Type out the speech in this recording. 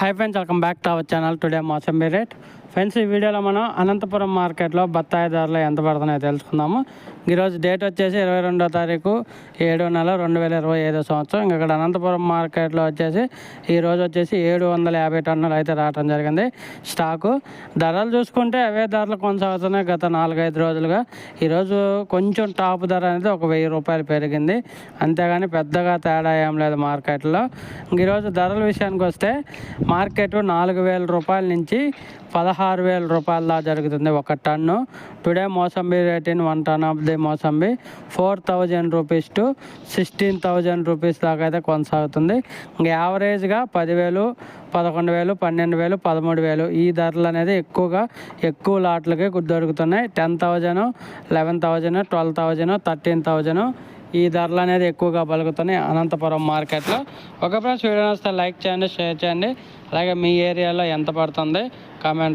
Hi friends, welcome back to our channel. Today mosambi rate. Friends, ఈ వీడియోలో మనం అనంతపురం మార్కెట్లో బత్తాయి ధరలు ఎంత పడుతున్నాయో తెలుసుకుందాము. ఈరోజు డేట్ వచ్చేసి 22వ తారీఖు 7వ నెల 2025 సంవత్సరం. ఇక్కడ అనంతపురం మార్కెట్లో వచ్చేసి ఈరోజు వచ్చేసి 750 టన్నులు అయితే రావడం జరిగింది స్టాకు. ధరలు చూసుకుంటే అవే ధరలు కొనసాగుతున్నాయి గత 4-5 రోజులుగా. ఈరోజు కొంచెం టాప్ ధర అనేది ఒక 1000 రూపాయలు పెరిగింది, అంతేగాని పెద్దగా తేడా ఏం లేదు మార్కెట్లో. ఈరోజు ధరల విషయానికి వస్తే మార్కెట్ 4000 రూపాయల నుంచి 16,000 రూపాయల దాకా జరుగుతుంది ఒక ton. Today mosambi rate in 1 ton of the mosambi 4,000 rupees to 16,000 rupees దాకా అయితే కొనసాగుతుంది. యావరేజ్గా 10,000, 11,000, 12,000, 13,000 ఈ ధరలు అనేది ఎక్కువ లాట్లకి దొరుకుతున్నాయి. 10,000, 11,000, 12,000, 13,000 ఈ ధరలు అనేది ఎక్కువగా పలుకుతున్నాయి అనంతపురం మార్కెట్లో. ఒక ఫ్రెండ్స్, వీడియో వస్తే లైక్ చేయండి, షేర్ చేయండి. అలాగే మీ ఏరియాలో ఎంత పడుతుంది కామెంట్